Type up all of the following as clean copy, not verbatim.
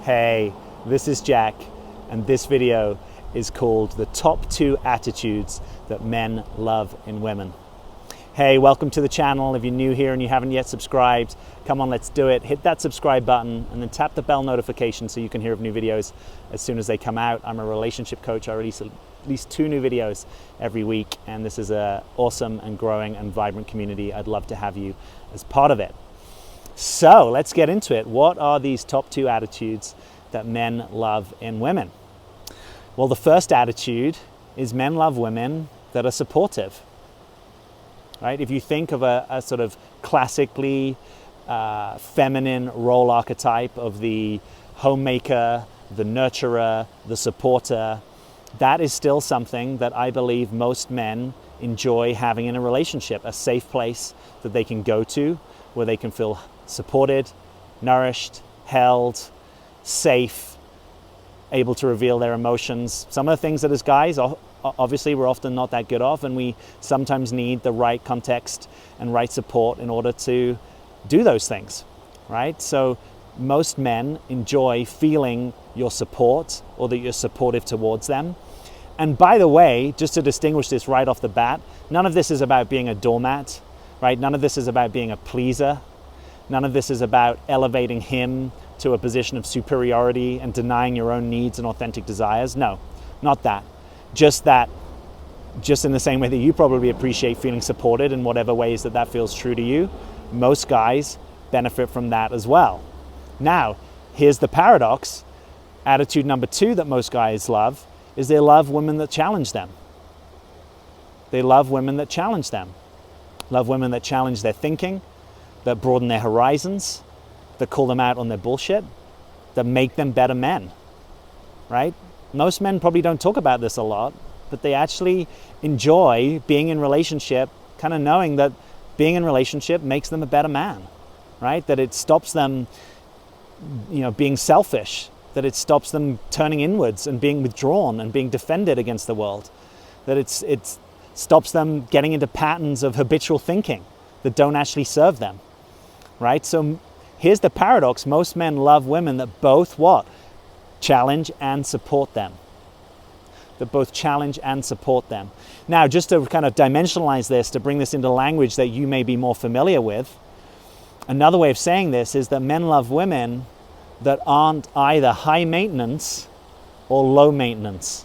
Hey, this is Jack, and this video is called The Top 2 Attitudes That Men Love in Women. Hey, welcome to the channel. If you're new here and you haven't yet subscribed, come on, let's do it. Hit that subscribe button and then tap the bell notification so you can hear of new videos as soon as they come out. I'm a relationship coach. I release at least 2 new videos every week, and this is an awesome and growing and vibrant community. I'd love to have you as part of it. So let's get into it. What are these top 2 attitudes that men love in women? Well, the first attitude is men love women that are supportive. Right? If you think of a sort of classically feminine role archetype of the homemaker, the nurturer, the supporter, that is still something that I believe most men enjoy having in a relationship, a safe place that they can go to where they can feel supported, nourished, held, safe, able to reveal their emotions. Some of the things that as guys, obviously we're often not that good of, and we sometimes need the right context and right support in order to do those things, right? So most men enjoy feeling your support or that you're supportive towards them. And by the way, just to distinguish this right off the bat, none of this is about being a doormat, right? None of this is about being a pleaser. None of this is about elevating him to a position of superiority and denying your own needs and authentic desires. No, not that. Just in the same way that you probably appreciate feeling supported in whatever ways that feels true to you, most guys benefit from that as well. Now, here's the paradox. Attitude number 2 that most guys love is they love women that challenge them. They love women that challenge them. Love women that challenge their thinking, that broaden their horizons, that call them out on their bullshit, that make them better men, right? Most men probably don't talk about this a lot, but they actually enjoy being in relationship, kind of knowing that being in relationship makes them a better man, right? That it stops them, being selfish, that it stops them turning inwards and being withdrawn and being defended against the world, that it stops them getting into patterns of habitual thinking that don't actually serve them, right? So here's the paradox. Most men love women that both what? Challenge and support them. That both challenge and support them. Now, just to kind of dimensionalize this, to bring this into language that you may be more familiar with, another way of saying this is that men love women that aren't either high maintenance or low maintenance.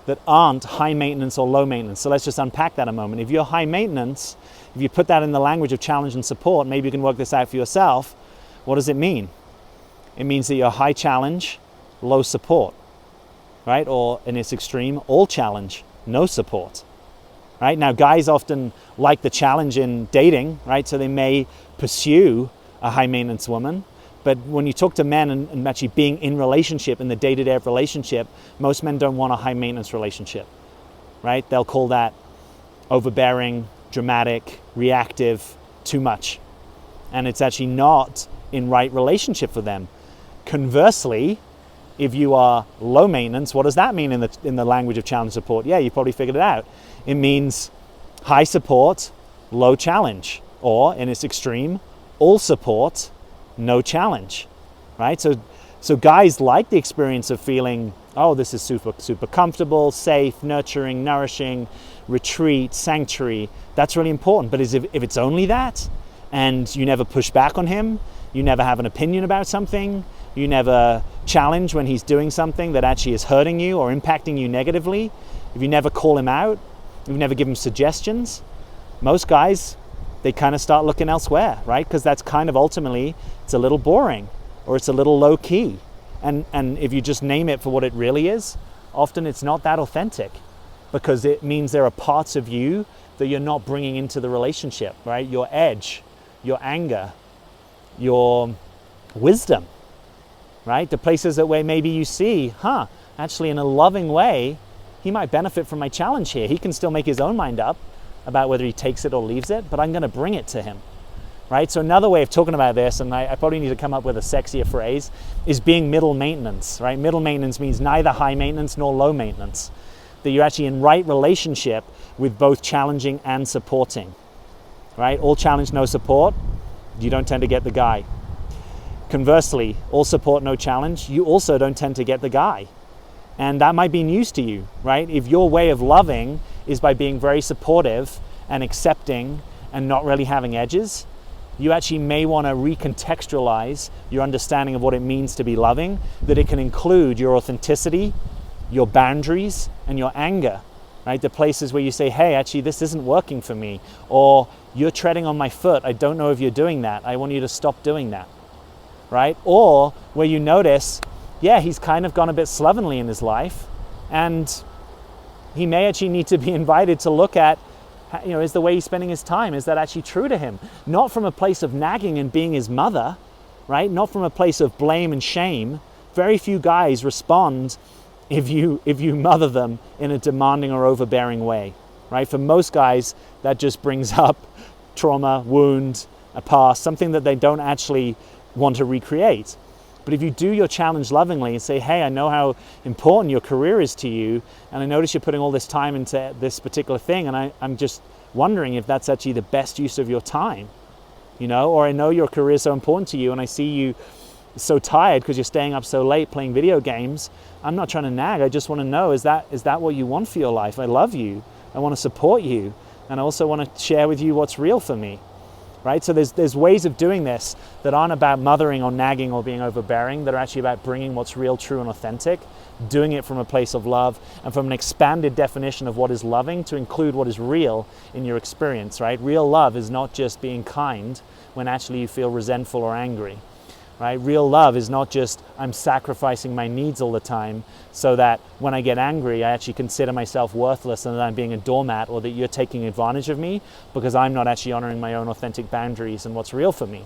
That aren't high maintenance or low maintenance. So let's just unpack that a moment. If you're high maintenance, if you put that in the language of challenge and support, maybe you can work this out for yourself. What does it mean? It means that you're high challenge, low support, right? Or in its extreme, all challenge, no support, right? Now, guys often like the challenge in dating, right? So they may pursue a high maintenance woman. But when you talk to men and actually being in relationship, in the day-to-day of relationship, most men don't want a high maintenance relationship, right? They'll call that overbearing, dramatic, reactive, too much. And it's actually not in right relationship for them. Conversely, if you are low maintenance, what does that mean in the language of challenge support? Yeah, you probably figured it out. It means high support, low challenge, or in its extreme, all support, no challenge, right? So guys like the experience of feeling, oh, this is super comfortable, safe, nurturing, nourishing, retreat, sanctuary. That's really important. But if it's only that, and you never push back on him, you never have an opinion about something, you never challenge when he's doing something that actually is hurting you or impacting you negatively, if you never call him out, if you never give him suggestions, most guys, they kind of start looking elsewhere, right? Because that's kind of ultimately, it's a little boring or it's a little low key. And if you just name it for what it really is, often it's not that authentic because it means there are parts of you that you're not bringing into the relationship, right? Your edge, your anger, your wisdom, right? The places that where maybe you see, actually in a loving way, he might benefit from my challenge here. He can still make his own mind up about whether he takes it or leaves it, but I'm going to bring it to him, right? So another way of talking about this, and I probably need to come up with a sexier phrase, is being middle maintenance, right? Middle maintenance means neither high maintenance nor low maintenance. That you're actually in right relationship with both challenging and supporting, right? All challenge, no support, you don't tend to get the guy. Conversely, all support, no challenge, you also don't tend to get the guy. And that might be news to you, right? If your way of loving is by being very supportive and accepting and not really having edges, you actually may want to recontextualize your understanding of what it means to be loving, that it can include your authenticity, your boundaries, and your anger, right? The places where you say, hey, actually, this isn't working for me, or you're treading on my foot. I don't know if you're doing that. I want you to stop doing that, right? Or where you notice, yeah, he's kind of gone a bit slovenly in his life, and he may actually need to be invited to look at, is the way he's spending his time, is that actually true to him? Not from a place of nagging and being his mother, right? Not from a place of blame and shame. Very few guys respond if you mother them in a demanding or overbearing way, right? For most guys, that just brings up trauma, wound, a past, something that they don't actually want to recreate. But if you do your challenge lovingly and say, hey, I know how important your career is to you, and I notice you're putting all this time into this particular thing, and I'm just wondering if that's actually the best use of your time, or I know your career is so important to you, and I see you so tired because you're staying up so late playing video games. I'm not trying to nag. I just want to know, is that what you want for your life? I love you. I want to support you. And I also want to share with you what's real for me. Right? So there's ways of doing this that aren't about mothering or nagging or being overbearing, that are actually about bringing what's real, true, and authentic, doing it from a place of love and from an expanded definition of what is loving to include what is real in your experience, right? Real love is not just being kind when actually you feel resentful or angry, right? Real love is not just I'm sacrificing my needs all the time so that when I get angry, I actually consider myself worthless and that I'm being a doormat, or that you're taking advantage of me because I'm not actually honoring my own authentic boundaries and what's real for me.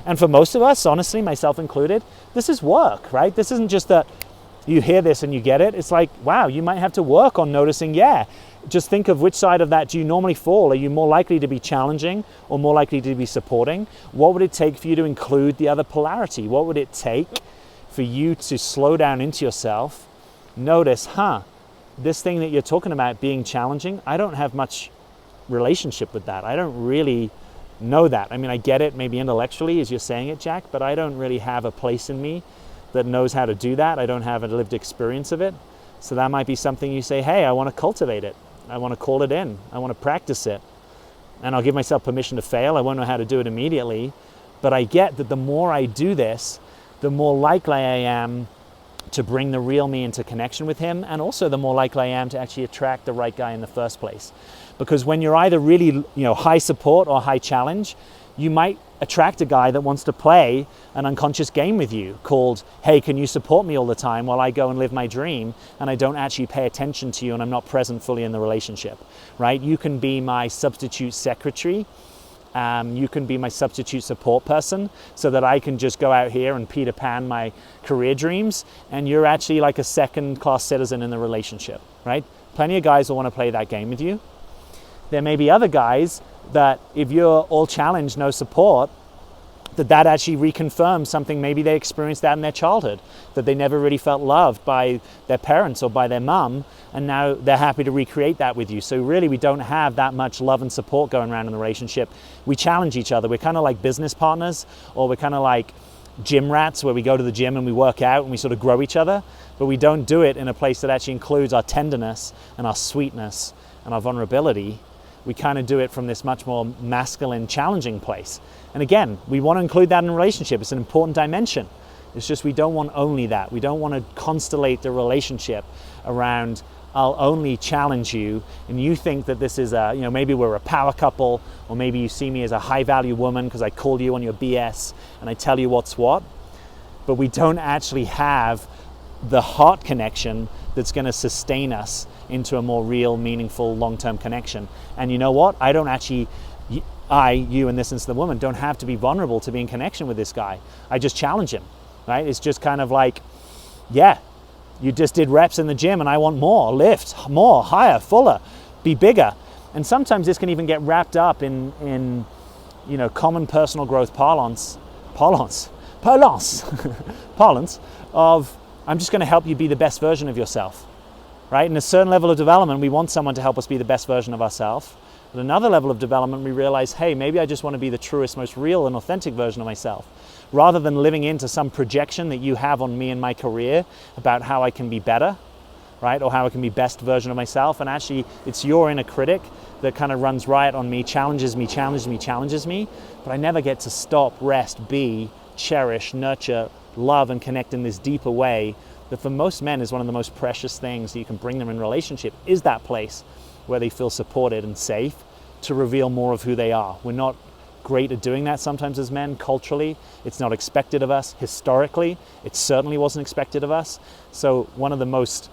And for most of us, honestly, myself included, this is work, right? This isn't just that you hear this and you get it. It's like, wow, you might have to work on noticing, just think of which side of that do you normally fall. Are you more likely to be challenging or more likely to be supporting? What would it take for you to include the other polarity? What would it take for you to slow down into yourself, notice, this thing that you're talking about being challenging, I don't have much relationship with that. I don't really know that. I mean, I get it maybe intellectually as you're saying it, Jack, but I don't really have a place in me that knows how to do that. I don't have a lived experience of it. So that might be something you say, hey, I want to cultivate it. I want to call it in. I want to practice it. And I'll give myself permission to fail. I won't know how to do it immediately. But I get that the more I do this, the more likely I am to bring the real me into connection with him, and also the more likely I am to actually attract the right guy in the first place. Because when you're either really, high support or high challenge, you might attract a guy that wants to play an unconscious game with you called, hey, can you support me all the time while I go and live my dream and I don't actually pay attention to you and I'm not present fully in the relationship, right? You can be my substitute secretary. You can be my substitute support person so that I can just go out here and Peter Pan my career dreams, and you're actually like a second-class citizen in the relationship, right? Plenty of guys will want to play that game with you. There may be other guys that if you're all challenged, no support, that actually reconfirms something maybe they experienced that in their childhood, that they never really felt loved by their parents or by their mum, and now they're happy to recreate that with you. So really we don't have that much love and support going around in the relationship. We challenge each other. We're kind of like business partners, or we're kind of like gym rats where we go to the gym and we work out and we sort of grow each other, but we don't do it in a place that actually includes our tenderness and our sweetness and our vulnerability. We kind of do it from this much more masculine, challenging place. And again, we want to include that in a relationship. It's an important dimension. It's just we don't want only that. We don't want to constellate the relationship around I'll only challenge you, and you think that this is maybe we're a power couple, or maybe you see me as a high value woman because I call you on your BS and I tell you what's what. But we don't actually have the heart connection that's going to sustain us into a more real, meaningful, long-term connection. And you know what? You in this instance, the woman, don't have to be vulnerable to be in connection with this guy. I just challenge him, right? It's just kind of like, you just did reps in the gym and I want more, lift, more, higher, fuller, be bigger. And sometimes this can even get wrapped up in common personal growth parlance of, I'm just going to help you be the best version of yourself, right? In a certain level of development, we want someone to help us be the best version of ourselves. At another level of development, we realize, hey, maybe I just want to be the truest, most real and authentic version of myself. rather than living into some projection that you have on me and my career about how I can be better, right? Or how I can be best version of myself. And actually it's your inner critic that kind of runs riot on me, challenges me, but I never get to stop, rest, be, cherish, nurture, love, and connect in this deeper way that for most men is one of the most precious things that you can bring them in relationship, is that place where they feel supported and safe to reveal more of who they are. We're not great at doing that sometimes as men. Culturally, it's not expected of us. Historically, it certainly wasn't expected of us. So one of the most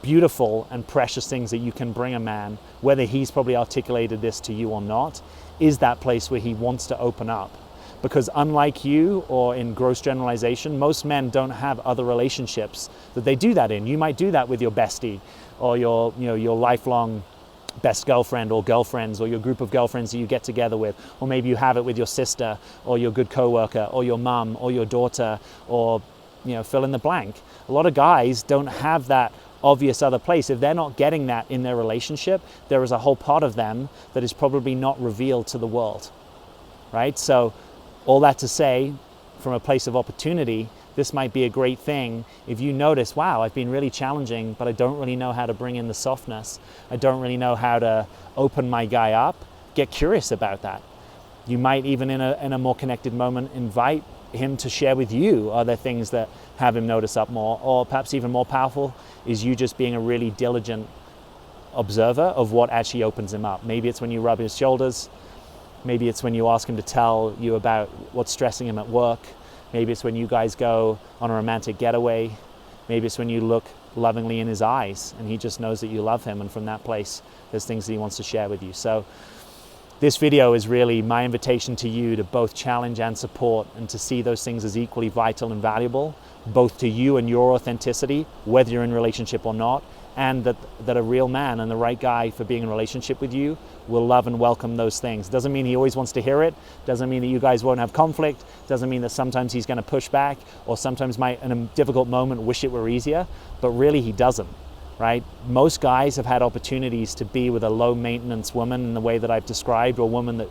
beautiful and precious things that you can bring a man, whether he's probably articulated this to you or not, is that place where he wants to open up. Because unlike you, or in gross generalization, most men don't have other relationships that they do that in. You might do that with your bestie, or your lifelong best girlfriend or girlfriends, or your group of girlfriends that you get together with, or maybe you have it with your sister or your good coworker or your mum or your daughter, or fill in the blank. A lot of guys don't have that obvious other place. If they're not getting that in their relationship, there is a whole part of them that is probably not revealed to the world, right? So all that to say, from a place of opportunity, this might be a great thing if you notice, wow, I've been really challenging, but I don't really know how to bring in the softness. I don't really know how to open my guy up. Get curious about that. You might even in a more connected moment invite him to share with you other things that have him notice up more, or perhaps even more powerful is you just being a really diligent observer of what actually opens him up. Maybe it's when you rub his shoulders. Maybe it's when you ask him to tell you about what's stressing him at work. Maybe it's when you guys go on a romantic getaway. Maybe it's when you look lovingly in his eyes and he just knows that you love him, and from that place there's things that he wants to share with you. So this video is really my invitation to you to both challenge and support, and to see those things as equally vital and valuable, both to you and your authenticity, whether you're in a relationship or not, and that a real man and the right guy for being in a relationship with you will love and welcome those things. Doesn't mean he always wants to hear it. Doesn't mean that you guys won't have conflict. Doesn't mean that sometimes he's going to push back, or sometimes might in a difficult moment wish it were easier, but really he doesn't, right? Most guys have had opportunities to be with a low maintenance woman in the way that I've described, or a woman that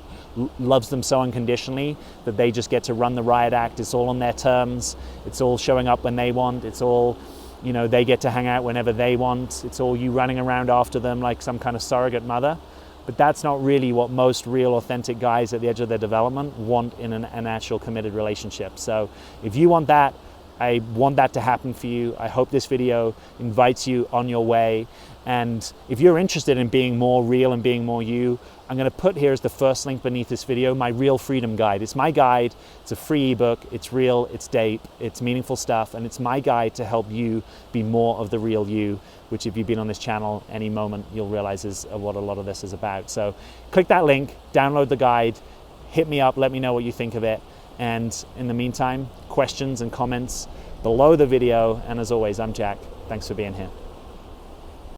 loves them so unconditionally that they just get to run the riot act. It's all on their terms. It's all showing up when they want. It's all, they get to hang out whenever they want. It's all you running around after them like some kind of surrogate mother. But that's not really what most real authentic guys at the edge of their development want in an actual committed relationship. So if you want that, I want that to happen for you. I hope this video invites you on your way. And if you're interested in being more real and being more you, I'm going to put here as the first link beneath this video, my Real Freedom Guide. It's my guide. It's a free ebook. It's real, it's deep, it's meaningful stuff, and it's my guide to help you be more of the real you, which if you've been on this channel any moment, you'll realize is what a lot of this is about. So click that link, download the guide, hit me up, let me know what you think of it. And in the meantime, questions and comments below the video. And as always, I'm Jack. Thanks for being here.